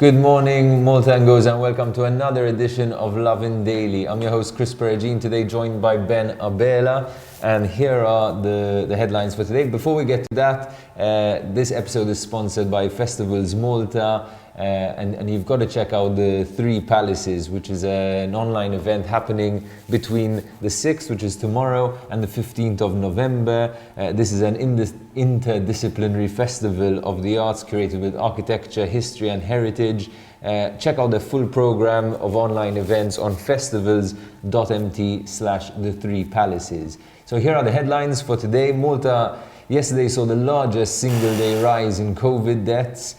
Good morning, Malta and Gozo, and welcome to another edition of Lovin Daily. I'm your host, Chris Perugine, today joined by Ben Abela, and here are the headlines for today. Before we get to that, this episode is sponsored by Festivals Malta, and you've got to check out the Three Palaces, which is an online event happening between the 6th, which is tomorrow, and the 15th of November. This is an interdisciplinary festival of the arts curated with architecture, history and heritage. Check out the full program of online events on festivals.mt/the Three Palaces. So here are the headlines for today. Malta yesterday saw the largest single-day rise in COVID deaths.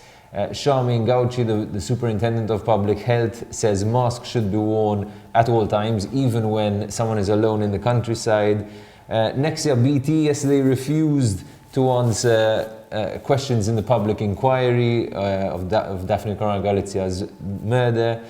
CHARMAINE GAUCI, the Superintendent of Public Health, says masks should be worn at all times, even when someone is alone in the countryside. NEXIA BT yesterday refused to answer questions in the public inquiry of Daphne Caruana Galizia's murder.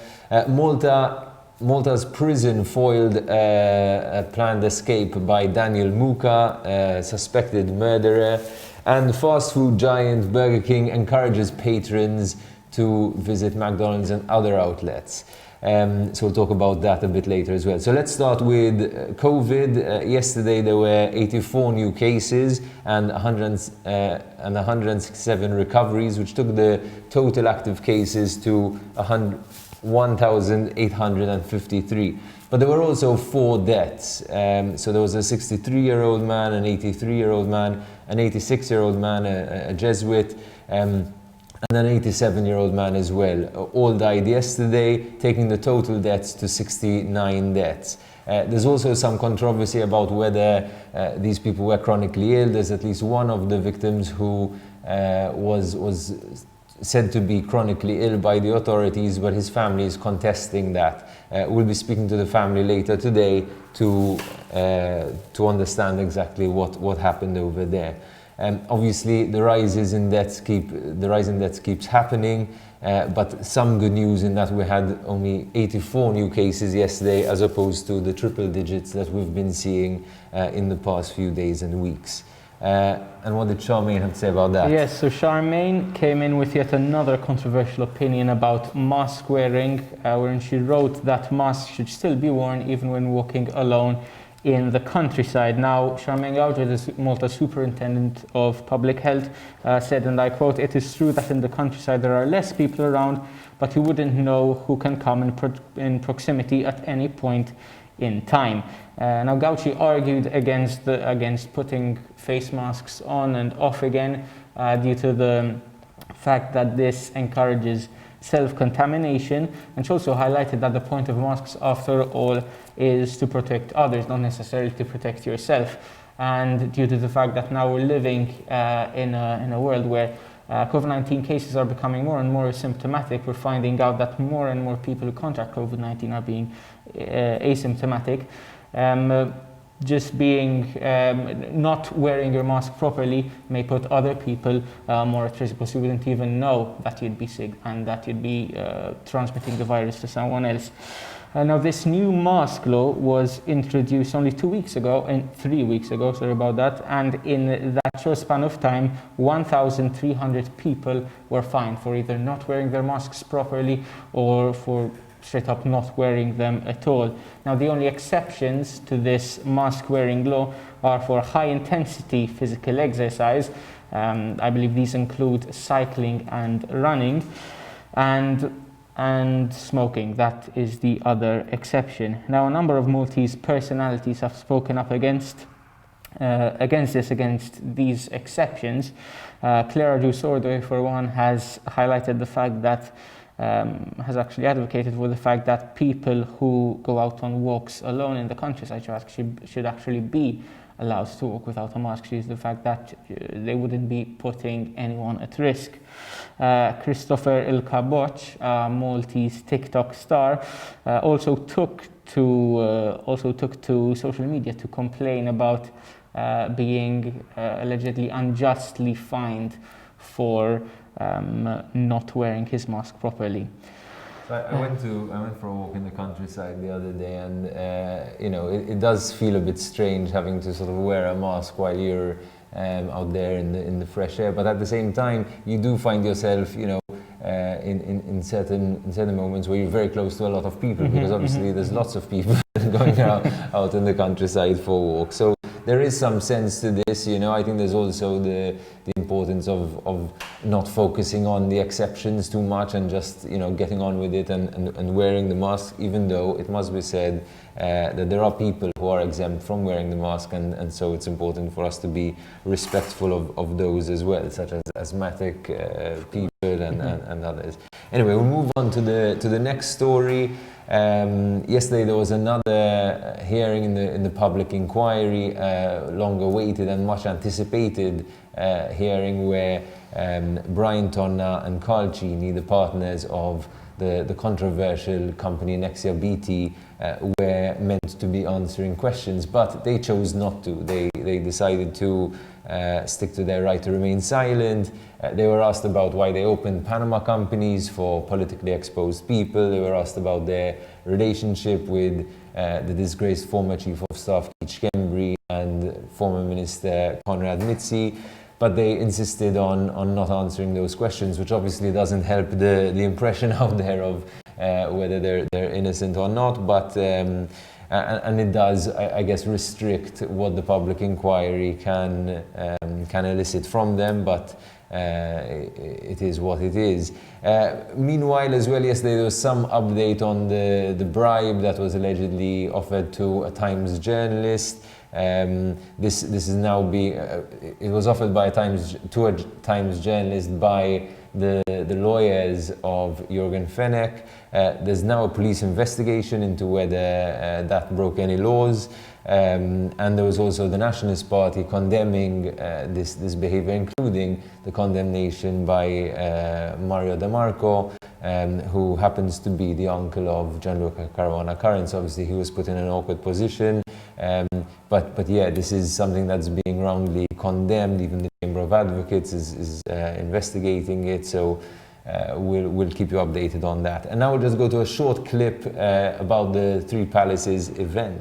Malta's prison foiled a planned escape by Daniel MUKA, suspected murderer. And fast food giant Burger King encourages patrons to visit McDonald's and other outlets. So we'll talk about that a bit later as well. So let's start with COVID. Yesterday there were 84 new cases and 167 recoveries, which took the total active cases to 1,853. But there were also 4 deaths. So there was a 63-year-old man, an 83-year-old man, an 86-year-old man, a Jesuit, and an 87-year-old man as well. All died yesterday, taking the total deaths to 69 deaths. There's also some controversy about whether these people were chronically ill. There's at least one of the victims who was said to be chronically ill by the authorities, but his family is contesting that. We'll be speaking to the family later today to understand exactly what happened over there. Obviously, the rise in deaths keeps happening, but some good news in that we had only 84 new cases yesterday, as opposed to the triple digits that we've been seeing in the past few days and weeks. And what did CHARMAINE have to say about that? Yes, so CHARMAINE came in with yet another controversial opinion about mask wearing, wherein she wrote that masks should still be worn even when walking alone in the countryside. Now, CHARMAINE GAUCI, the Malta Superintendent of Public Health, said, and I quote, "It is true that in the countryside there are less people around, but you wouldn't know who can come in proximity at any point in time." Now, Gauci argued against putting face masks on and off again due to the fact that this encourages self-contamination, and she also highlighted that the point of masks, after all, is to protect others, not necessarily to protect yourself. And due to the fact that now we're living in a world where COVID-19 cases are becoming more and more asymptomatic, we're finding out that more and more people who contract COVID-19 are being asymptomatic. Just being not wearing your mask properly may put other people more at risk, because you wouldn't even know that you'd be sick and that you'd be transmitting the virus to someone else. Now, this new mask law was introduced only 3 weeks ago, sorry about that, and in that short span of time, 1,300 people were fined for either not wearing their masks properly or for straight up not wearing them at all. Now, the only exceptions to this mask wearing law are for high intensity physical exercise. I believe these include cycling and running, and smoking. That is the other exception. Now, a number of Maltese personalities have spoken up against these exceptions. Clara Giusordo, for one, has highlighted the fact that has actually advocated for the fact that people who go out on walks alone in the countryside should actually be allowed to walk without a mask. She is the fact that they wouldn't be putting anyone at risk. Christopher Ilkaboch, Maltese TikTok star, also took to social media to complain about being allegedly unjustly fined for not wearing his mask properly. So I went for a walk in the countryside the other day, and it does feel a bit strange having to sort of wear a mask while you're out there in the fresh air. But at the same time, you do find yourself, in certain moments where you're very close to a lot of people, because obviously there's lots of people going out in the countryside for walks. So there is some sense to this, you know. I think there's also the importance of not focusing on the exceptions too much and just, you know, getting on with it and wearing the mask, even though it must be said that there are people who are exempt from wearing the mask, and so it's important for us to be respectful of those as well, such as asthmatic people and others. Anyway, we'll move on to the next story. Yesterday there was another hearing in the public inquiry, long awaited and much anticipated hearing, where Brian Tonna and Carl Cheney, the partners of the controversial company NEXIA BT, were meant to be answering questions, but they chose not to. They decided to stick to their right to remain silent. They were asked about why they opened Panama companies for politically exposed people. They were asked about their relationship with the disgraced former Chief of Staff Keith Schembri and former Minister Conrad Mizzi, but they insisted on not answering those questions, which obviously doesn't help the impression out there of whether they're innocent or not, but and it does, I guess, restrict what the public inquiry can elicit from them, but it is what it is. Meanwhile, as well, yesterday there was some update on the bribe that was allegedly offered to a Times journalist. This is now being, it was offered by to a Times journalist by the lawyers of Jürgen Fenech. There's now a police investigation into whether that broke any laws. And there was also the Nationalist Party condemning this behavior, including the condemnation by Mario De Marco, who happens to be the uncle of Gianluca Caruana Currents. Obviously, he was put in an awkward position. But yeah, this is something that's being roundly condemned. Even the Chamber of Advocates is investigating it. So we'll keep you updated on that. And now we'll just go to a short clip about the Three Palaces event.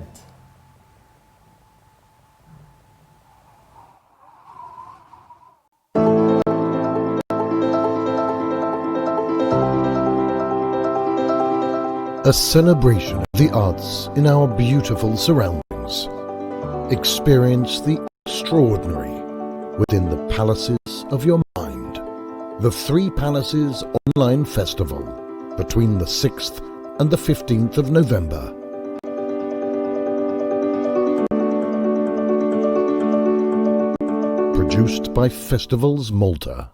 A celebration of the arts in our beautiful surroundings. Experience the extraordinary within the palaces of your mind. The Three Palaces Online Festival between the 6th and the 15th of November. Produced by Festivals Malta.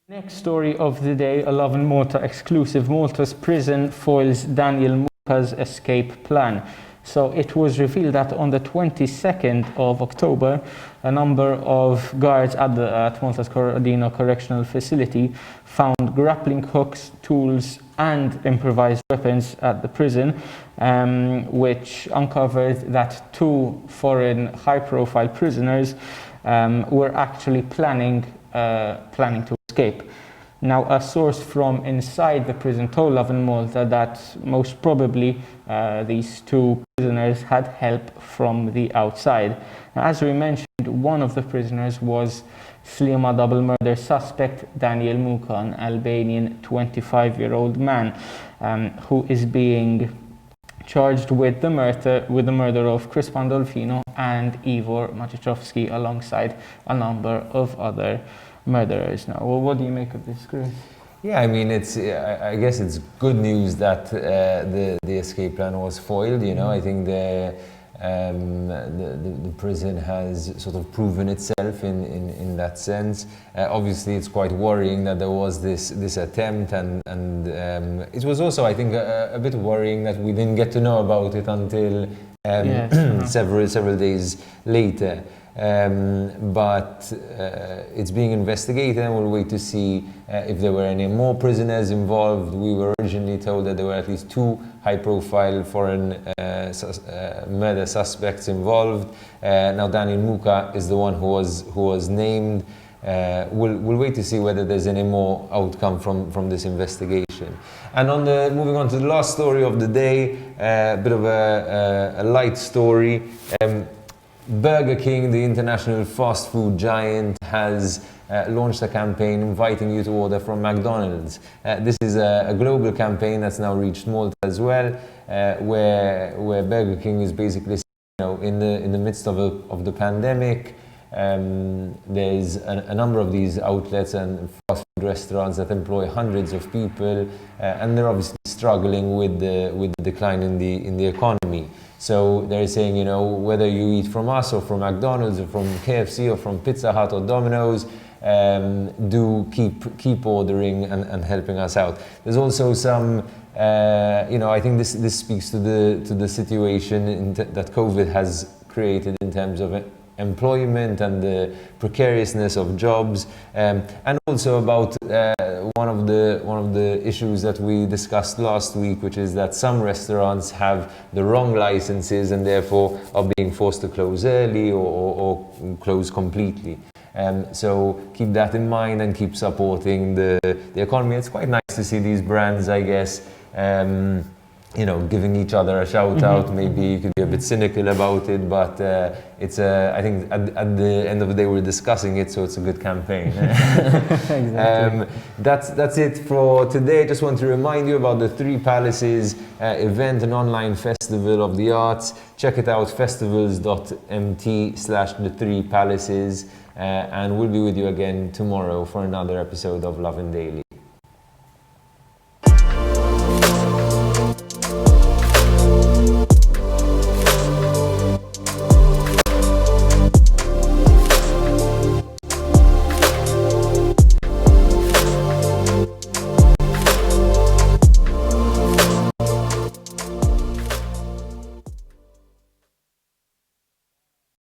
Next story of the day, a Lovin Malta exclusive. Malta's prison foils Daniel MUKA'S escape plan. So it was revealed that on the 22nd of October, a number of guards at Malta's Corodino Correctional Facility found grappling hooks, tools and improvised weapons at the prison, which uncovered that two foreign high-profile prisoners were actually planning to escape. Now, a source from inside the prison told Lovin Malta that most probably these two prisoners had help from the outside. Now, as we mentioned, one of the prisoners was Slima double murder suspect Daniel Muka, an Albanian 25-year-old man who is being charged with the murder of Chris Pandolfino and Ivor Maciejowski, alongside a number of other murderers. Now, well, what do you make of this, Chris? Yeah, I mean, I guess it's good news that the escape plan was foiled. You know, I think the prison has sort of proven itself in that sense. Obviously, it's quite worrying that there was this attempt, and it was also, I think, a bit worrying that we didn't get to know about it until several days later. But it's being investigated, and we'll wait to see if there were any more prisoners involved. We were originally told that there were at least two high-profile foreign murder suspects involved. Now Daniel Muka is the one who was named. We'll wait to see whether there's any more outcome from this investigation. And moving on to the last story of the day, a bit of a light story. Burger King, the international fast food giant, has launched a campaign inviting you to order from McDonald's. This is a global campaign that's now reached Malta as well, where Burger King is basically, in the midst of the pandemic. There's a number of these outlets and fast food restaurants that employ hundreds of people, and they're obviously struggling with the decline in the economy. So they're saying, whether you eat from us or from McDonald's or from KFC or from Pizza Hut or Domino's, do keep ordering and helping us out. There's also some, I think this speaks to the situation that COVID has created in terms of employment and the precariousness of jobs, and also about one of the issues that we discussed last week, which is that some restaurants have the wrong licenses and therefore are being forced to close early or close completely. So keep that in mind and keep supporting the economy. It's quite nice to see these brands, I guess, giving each other a shout out. Maybe you could be a bit cynical about it, but I think at the end of the day we're discussing it, so it's a good campaign. Exactly. That's it for today. Just want to remind you about the Three Palaces event, an online festival of the arts. Check it out, festivals.mt/the3palaces, and we'll be with you again tomorrow for another episode of Lovin Daily.